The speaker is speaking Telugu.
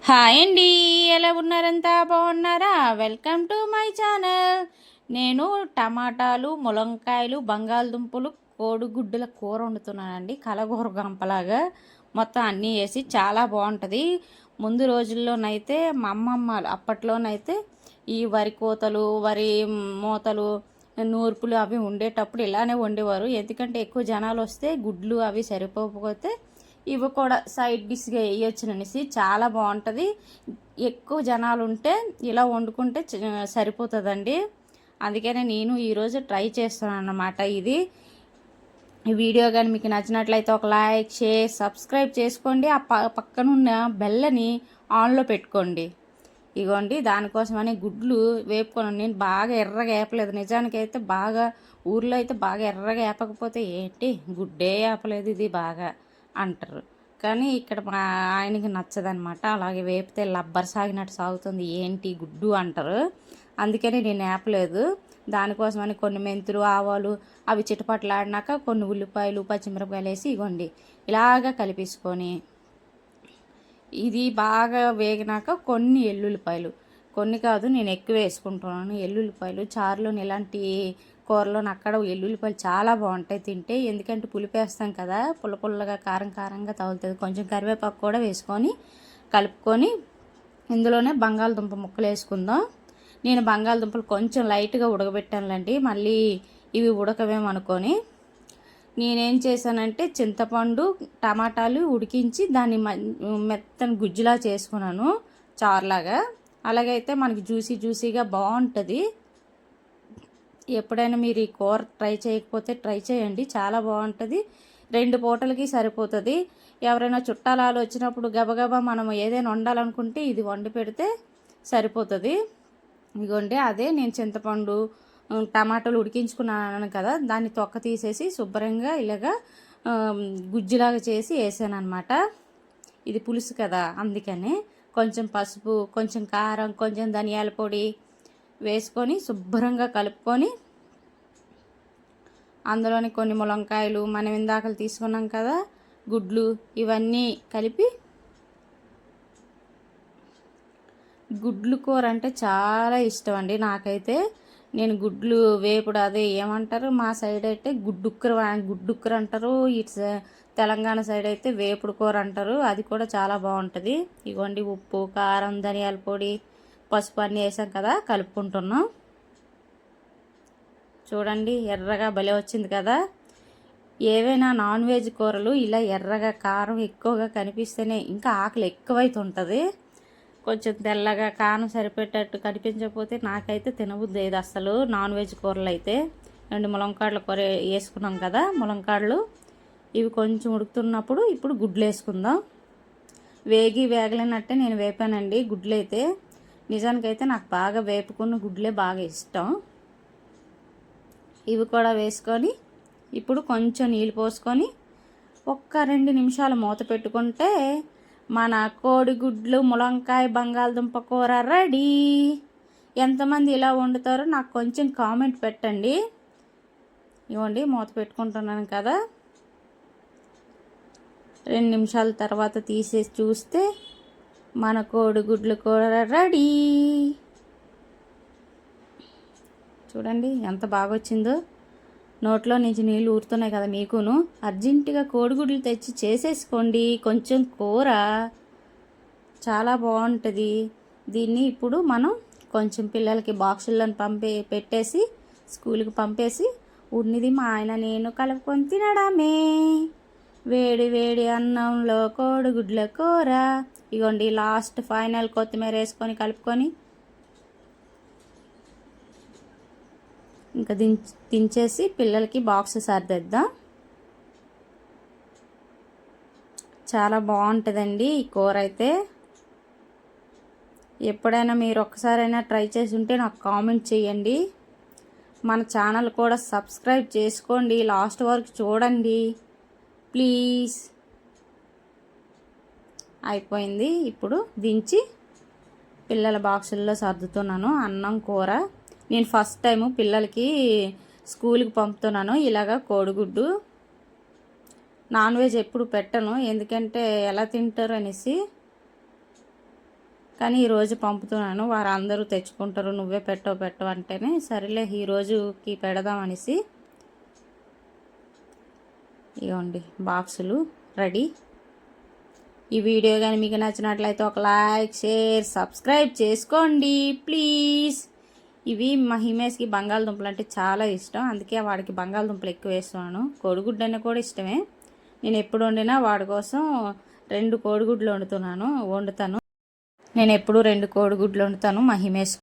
హాయ్ అండి, ఎలా ఉన్నారంతా? బాగున్నారా? Welcome to my channel. నేను టమాటాలు, ములంకాయలు, బంగాళదుంపలు, కోడిగుడ్డుల కూర వండుతున్నానండి. కలగూర గంపలాగా మొత్తం అన్నీ వేసి చాలా బాగుంటుంది. ముందు రోజుల్లోనైతే మా అమ్మమ్మ అప్పట్లోనైతే ఈ వరి కోతలు, వరి మూతలు, నూర్పులు అవి ఉండేటప్పుడు ఇలానే వండేవారు. ఎందుకంటే ఎక్కువ జనాలు వస్తే గుడ్లు అవి సరిపోకపోతే ఇవి కూడా సైడ్ డిష్గా వేయొచ్చు అనేసి చాలా బాగుంటుంది. ఎక్కువ జనాలు ఉంటే ఇలా వండుకుంటే సరిపోతుందండి. అందుకనే నేను ఈరోజు ట్రై చేస్తున్నాను అన్నమాట. ఈ వీడియో కానీ మీకు నచ్చినట్లయితే ఒక లైక్, షేర్, సబ్స్క్రైబ్ చేసుకోండి. ఆ పక్కనున్న బెల్లని ఆన్లో పెట్టుకోండి. ఇగోండి, దానికోసమని గుడ్లు వేపుకొని నేను బాగా ఎర్రగా వేపలేదు. నిజానికైతే బాగా ఊర్లో అయితే బాగా ఎర్రగా వేపకపోతే ఏంటి గుడ్డే వేపలేదు ఇది బాగా అంటారు. కానీ ఇక్కడ మా ఆయనకి నచ్చదనమాట. అలాగే వేపితే లబ్బర్ సాగినట్టు సాగుతుంది ఏంటి గుడ్డు అంటారు. అందుకని నేను వేపలేదు. దానికోసమని కొన్ని మెంతులు, ఆవాలు అవి చిటపట్లాడినాక కొన్ని ఉల్లిపాయలు, పచ్చిమిరపకాయలు వేసి ఇగోండి ఇలాగా కలిపేసుకొని ఇది బాగా వేగినాక కొన్ని ఎల్లుల్లిపాయలు, కొన్ని కాదు నేను ఎక్కువ వేసుకుంటున్నాను ఎల్లుల్లిపాయలు. చారులోని ఇలాంటి కూరలోని అక్కడ ఎల్లుల్లిపాయలు చాలా బాగుంటాయి తింటే. ఎందుకంటే పులిపేస్తాం కదా, పుల్లగా కారం కారంగా తగులుతుంది. కొంచెం కరివేపాకు కూడా వేసుకొని కలుపుకొని ఇందులోనే బంగాళదుంప ముక్కలు వేసుకుందాం. నేను బంగాళదుంపలు కొంచెం లైట్గా ఉడకబెట్టానులేండి, మళ్ళీ ఇవి ఉడకవేమనుకొని నేనేం చేశానంటే చింతపండు, టమాటాలు ఉడికించి దాన్ని మెత్తని గుజ్జులా చేసుకున్నాను, చారులాగా. అలాగైతే మనకి జ్యూసీగా బాగుంటుంది. ఎప్పుడైనా మీరు ఈ కూర ట్రై చేయకపోతే ట్రై చేయండి, చాలా బాగుంటుంది. 2 పూటలకి సరిపోతుంది. ఎవరైనా చుట్టాలు వచ్చినప్పుడు గబగబా మనం ఏదైనా వండాలనుకుంటే ఇది వండి పెడితే సరిపోతుంది. ఇదిగోండి, అదే నేను చింతపండు, టమాటాలు ఉడికించుకున్నాను కదా, దాన్ని తొక్క తీసేసి శుభ్రంగా ఇలాగా గుజ్జులాగా చేసి వేసాను అనమాట. ఇది పులుసు కదా, అందుకని కొంచెం పసుపు, కొంచెం కారం, కొంచెం ధనియాల పొడి వేసుకొని శుభ్రంగా కలుపుకొని అందులోని కొన్ని ములంకాయలు, మనం ఇందాకలు తీసుకున్నాం కదా గుడ్లు, ఇవన్నీ కలిపి. గుడ్లు కూర అంటే చాలా ఇష్టం అండి నాకైతే. నేను గుడ్లు వేపుడు అదే ఏమంటారు మా సైడ్ అయితే గుడ్డుక్కర అంటారు. ఇట్స్ తెలంగాణ సైడ్ అయితే వేపుడు కూర అంటారు. అది కూడా చాలా బాగుంటుంది. ఇగోండి ఉప్పు, కారం, ధనియాల పొడి, పసుపు అన్నీ వేసాం కదా, కలుపుకుంటున్నాం. చూడండి ఎర్రగా భలే వచ్చింది కదా. ఏవైనా నాన్ వెజ్ కూరలు ఇలా ఎర్రగా కారం ఎక్కువగా కనిపిస్తేనే ఇంకా ఆకలి ఎక్కువైతుంటుంది. కొంచెం తెల్లగా కారం సరిపెట్టేట్టు కనిపించకపోతే నాకైతే తినబుద్ధి లేదు అసలు నాన్ వెజ్ కూరలు అయితే. 2 ములంకాడల కూర వేసుకున్నాం కదా, ములంకాడలు ఇవి కొంచెం ఉడుకుతున్నప్పుడు ఇప్పుడు గుడ్లు వేసుకుందాం. వేగలేనట్టే నేను వేపానండి గుడ్లు అయితే. నిజానికైతే నాకు బాగా వేపుకున్న గుడ్లే బాగా ఇష్టం. ఇవి కూడా వేసుకొని ఇప్పుడు కొంచెం నీళ్ళు పోసుకొని ఒక్క 2 నిమిషాలు మూత పెట్టుకుంటే మన కోడిగుడ్లు, ములంకాయ, బంగాళదుంప కూర రెడీ. ఎంతమంది ఇలా వండుతారో నాకు కొంచెం కామెంట్ పెట్టండి. ఇవ్వండి, మూత పెట్టుకుంటున్నాను కదా, 2 నిమిషాల తర్వాత తీసేసి చూస్తే మన కోడిగుడ్లు కూర రెడీ. చూడండి ఎంత బాగా వచ్చిందో. నోట్లో నుంచి నీళ్ళు ఊరుతున్నాయి కదా మీకును. అర్జెంటుగా కోడిగుడ్లు తెచ్చి చేసేసుకోండి. కొంచెం కూర చాలా బాగుంటుంది. దీన్ని ఇప్పుడు మనం కొంచెం పిల్లలకి బాక్సుల్లో పెట్టేసి స్కూల్కి పంపేసి ఉన్నది మా ఆయన నేను కలుపుకొని తినడమే. వేడి వేడి అన్నంలో కోడిగుడ్ల కూర. ఇగోండి లాస్ట్ ఫైనల్ కొత్తిమీర వేసుకొని కలుపుకొని ఇంకా దించేసి పిల్లలకి బాక్స్ సర్దేద్దాం. చాలా బాగుంటుందండి ఈ కూర అయితే. ఎప్పుడైనా మీరు ఒక్కసారైనా ట్రై చేసి ఉంటే నాకు కామెంట్ చేయండి. మన ఛానల్ కూడా సబ్స్క్రైబ్ చేసుకోండి, లాస్ట్ వరకు చూడండి ప్లీజ్. అయిపోయింది, ఇప్పుడు దించి పిల్లల బాక్సుల్లో సర్దుతున్నాను. అన్నం కూర నేను ఫస్ట్ టైం పిల్లలకి స్కూల్కి పంపుతున్నాను ఇలాగా కోడిగుడ్డు. నాన్ వెజ్ ఎప్పుడు పెట్టను, ఎందుకంటే ఎలా తింటారు అనేసి. కానీ ఈరోజు పంపుతున్నాను. వారందరూ తెచ్చుకుంటారు, నువ్వే పెట్టవు అంటేనే సరేలే ఈరోజుకి పెడదాం అనేసి ఇవ్వండి బాక్సులు రెడీ. ఈ వీడియో కానీ మీకు నచ్చినట్లయితే ఒక లైక్, షేర్, సబ్స్క్రైబ్ చేసుకోండి ప్లీజ్. ఇవి మా హిమేష్కి బంగాళదుంపలు అంటే చాలా ఇష్టం, అందుకే వాడికి బంగాళదుంపలు ఎక్కువ వేస్తున్నాను. కోడిగుడ్డు అన్న కూడా ఇష్టమే. నేను ఎప్పుడు వండినా వాడి కోసం 2 కోడిగుడ్లు వండుతాను. నేను ఎప్పుడు 2 కోడిగుడ్లు వండుతాను మా హిమేష్